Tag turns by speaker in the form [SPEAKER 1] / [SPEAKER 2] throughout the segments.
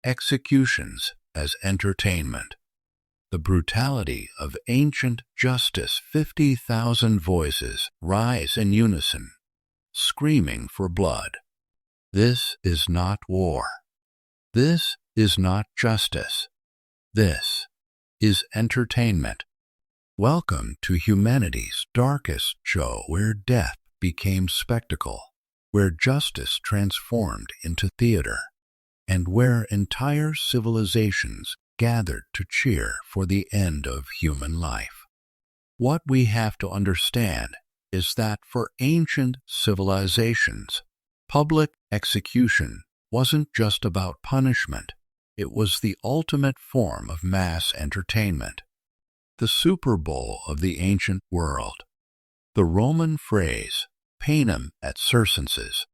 [SPEAKER 1] executions as entertainment. The brutality of ancient justice, 50,000 voices rise in unison, screaming for blood. This is not war. This is not justice. This is entertainment. Welcome to humanity's darkest show, where death became spectacle, where justice transformed into theater, and where entire civilizations gathered to cheer for the end of human life. What we have to understand is that for ancient civilizations, public execution wasn't just about punishment. It was the ultimate form of mass entertainment. The Super Bowl of the ancient world. The Roman phrase, panem et circenses,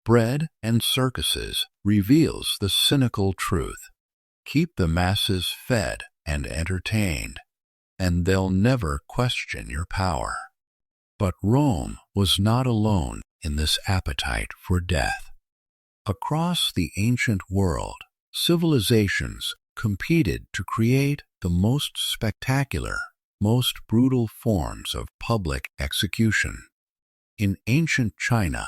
[SPEAKER 1] bread and circuses, reveals the cynical truth. Keep the masses fed and entertained, and they'll never question your power. But Rome was not alone in this appetite for death. Across the ancient world, civilizations competed to create the most spectacular, most brutal forms of public execution. In ancient China,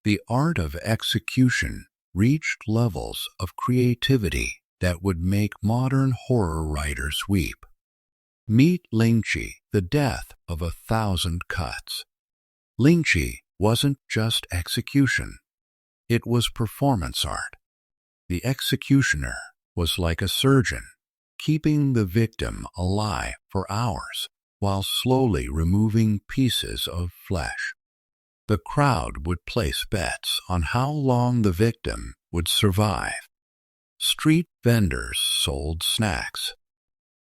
[SPEAKER 1] the art of execution reached levels of creativity that would make modern horror writers weep. Meet Lingqi, the death of 1,000 cuts. Lingqi wasn't just execution. It was performance art. The executioner was like a surgeon, keeping the victim alive for hours while slowly removing pieces of flesh. The crowd would place bets on how long the victim would survive. Street vendors sold snacks.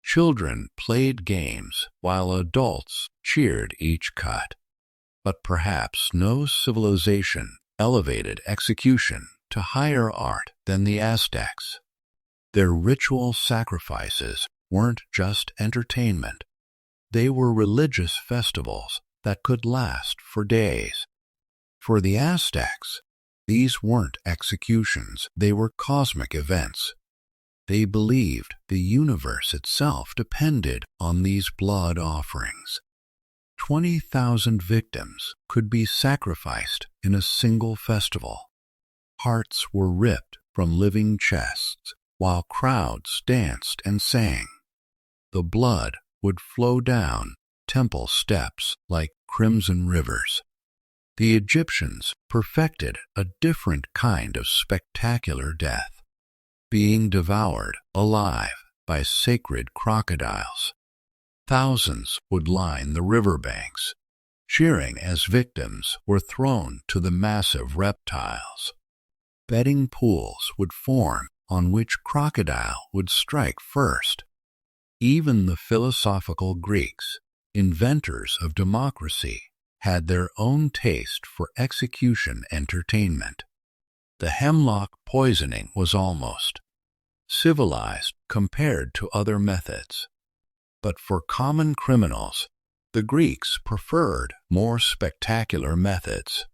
[SPEAKER 1] Children played games while adults cheered each cut. But perhaps no civilization elevated execution to higher art than the Aztecs. Their ritual sacrifices weren't just entertainment. They were religious festivals that could last for days. For the Aztecs, these weren't executions, they were cosmic events. They believed the universe itself depended on these blood offerings. 20,000 victims could be sacrificed in a single festival. Hearts were ripped from living chests while crowds danced and sang. The blood would flow down temple steps like crimson rivers. The Egyptians perfected a different kind of spectacular death, being devoured alive by sacred crocodiles. Thousands would line the riverbanks, cheering as victims were thrown to the massive reptiles. Betting pools would form on which crocodile would strike first. Even the philosophical Greeks, inventors of democracy, had their own taste for execution entertainment. The hemlock poisoning was almost civilized compared to other methods. But for common criminals, the Greeks preferred more spectacular methods.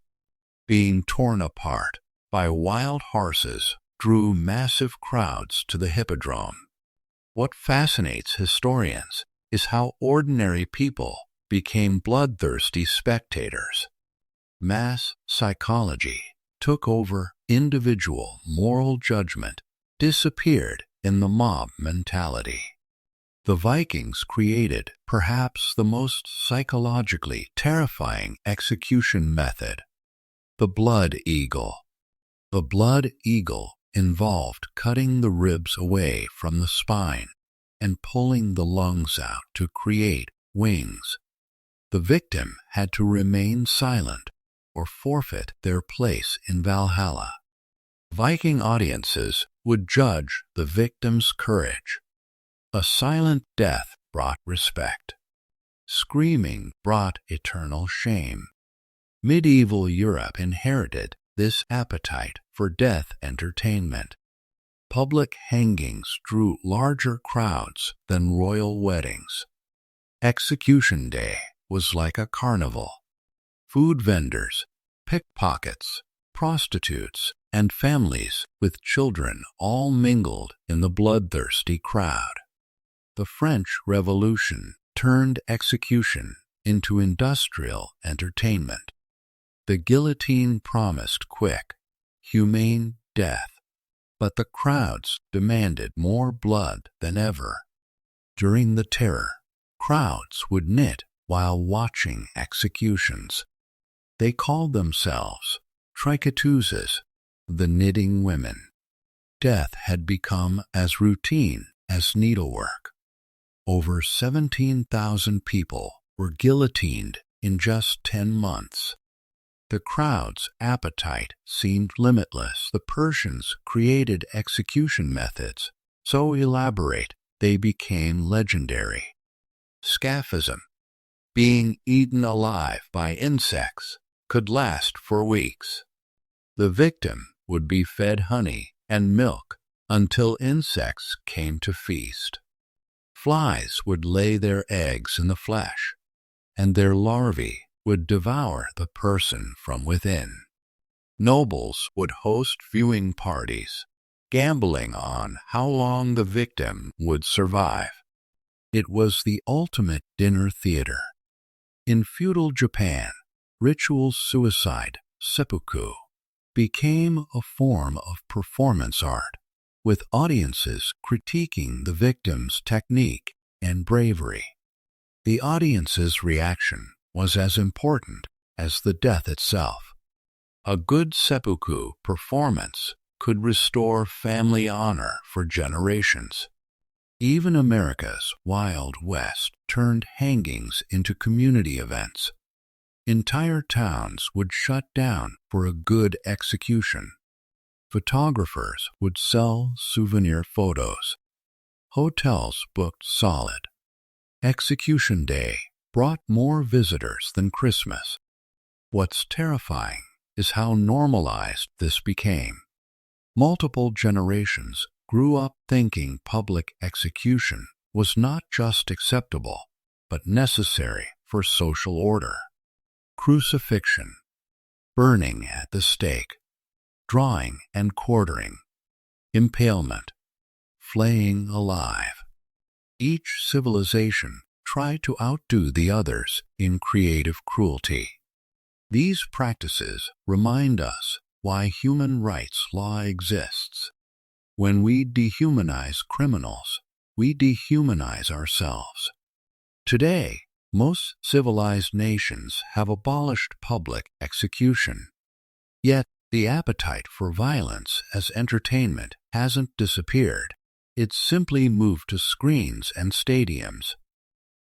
[SPEAKER 1] Being torn apart by wild horses drew massive crowds to the hippodrome. What fascinates historians is how ordinary people became bloodthirsty spectators. Mass psychology took over individual moral judgment, disappeared in the mob mentality. The Vikings created perhaps the most psychologically terrifying execution method, the blood eagle. The blood eagle involved cutting the ribs away from the spine and pulling the lungs out to create wings. The victim had to remain silent or forfeit their place in Valhalla. Viking audiences would judge the victim's courage. A silent death brought respect. Screaming brought eternal shame. Medieval Europe inherited this appetite for death entertainment. Public hangings drew larger crowds than royal weddings. Execution Day was like a carnival. Food vendors, pickpockets, prostitutes, and families with children all mingled in the bloodthirsty crowd. The French Revolution turned execution into industrial entertainment. The guillotine promised quick, humane death, but the crowds demanded more blood than ever. During the Terror, crowds would knit while watching executions. They called themselves tricoteuses, the knitting women. Death had become as routine as needlework. Over 17,000 people were guillotined in just 10 months. The crowd's appetite seemed limitless. The Persians created execution methods so elaborate they became legendary. Scaphism, being eaten alive by insects, could last for weeks. The victim would be fed honey and milk until insects came to feast. Flies would lay their eggs in the flesh, and their larvae would devour the person from within. Nobles would host viewing parties, gambling on how long the victim would survive. It was the ultimate dinner theater. In feudal Japan, ritual suicide, seppuku, became a form of performance art, with audiences critiquing the victim's technique and bravery. The audience's reaction was as important as the death itself. A good seppuku performance could restore family honor for generations. Even America's Wild West turned hangings into community events. Entire towns would shut down for a good execution. Photographers would sell souvenir photos. Hotels booked solid. Execution Day brought more visitors than Christmas. What's terrifying is how normalized this became. Multiple generations grew up thinking public execution was not just acceptable, but necessary for social order. Crucifixion, burning at the stake, drawing and quartering, impalement, flaying alive. Each civilization tried to outdo the others in creative cruelty. These practices remind us why human rights law exists. When we dehumanize criminals, we dehumanize ourselves. Today, most civilized nations have abolished public execution. Yet, the appetite for violence as entertainment hasn't disappeared. It's simply moved to screens and stadiums.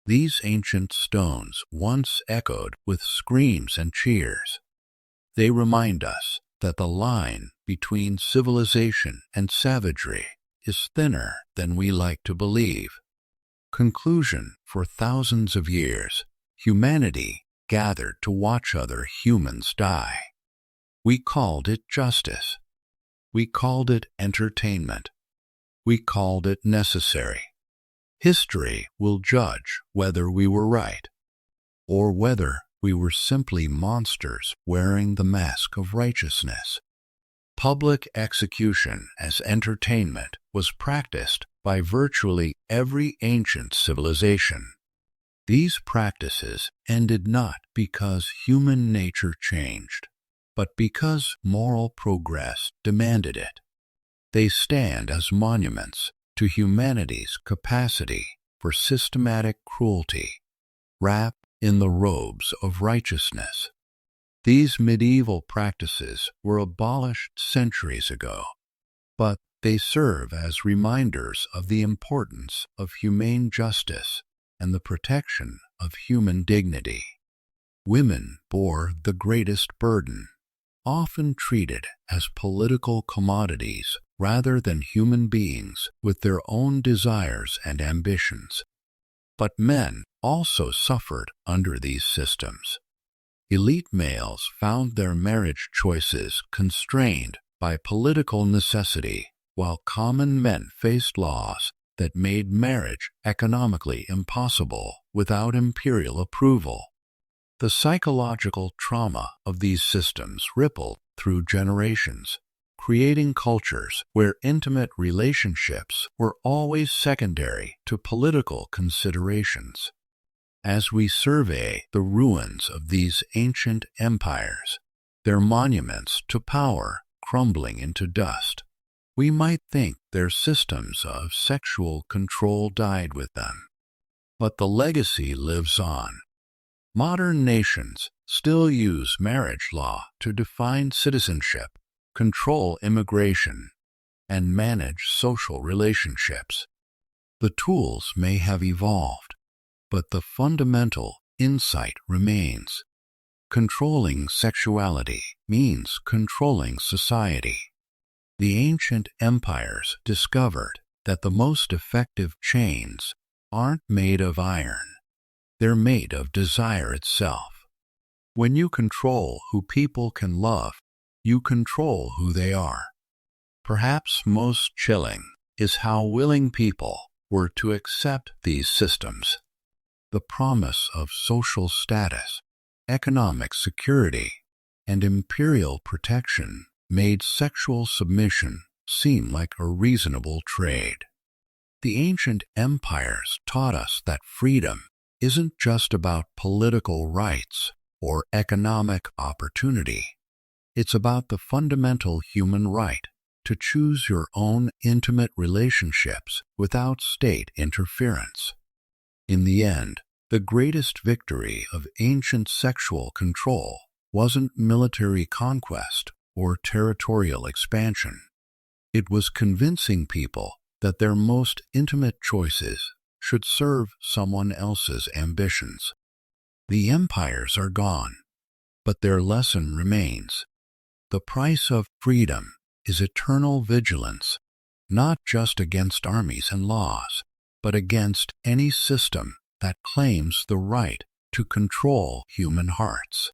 [SPEAKER 1] These ancient stones once echoed with screams and cheers. They remind us that the line between civilization and savagery is thinner than we like to believe. Conclusion: for thousands of years, humanity gathered to watch other humans die. We called it justice. We called it entertainment. We called it necessary. History will judge whether we were right, or whether we were simply monsters wearing the mask of righteousness. Public execution as entertainment was practiced by virtually every ancient civilization. These practices ended not because human nature changed, but because moral progress demanded it. They stand as monuments to humanity's capacity for systematic cruelty, wrapped in the robes of righteousness. These medieval practices were abolished centuries ago, but they serve as reminders of the importance of humane justice and the protection of human dignity. Women bore the greatest burden, often treated as political commodities rather than human beings with their own desires and ambitions. But men also suffered under these systems. Elite males found their marriage choices constrained by political necessity, while common men faced laws that made marriage economically impossible without imperial approval. The psychological trauma of these systems rippled through generations, creating cultures where intimate relationships were always secondary to political considerations. As we survey the ruins of these ancient empires, their monuments to power crumbling into dust, we might think their systems of sexual control died with them. But the legacy lives on. Modern nations still use marriage law to define citizenship, control immigration, and manage social relationships. The tools may have evolved, but the fundamental insight remains. Controlling sexuality means controlling society. The ancient empires discovered that the most effective chains aren't made of iron. They're made of desire itself. When you control who people can love, you control who they are. Perhaps most chilling is how willing people were to accept these systems. The promise of social status, economic security, and imperial protection made sexual submission seem like a reasonable trade. The ancient empires taught us that freedom isn't just about political rights or economic opportunity. It's about the fundamental human right to choose your own intimate relationships without state interference. In the end, the greatest victory of ancient sexual control wasn't military conquest or territorial expansion. It was convincing people that their most intimate choices should serve someone else's ambitions. The empires are gone, but their lesson remains. The price of freedom is eternal vigilance, not just against armies and laws, but against any system that claims the right to control human hearts.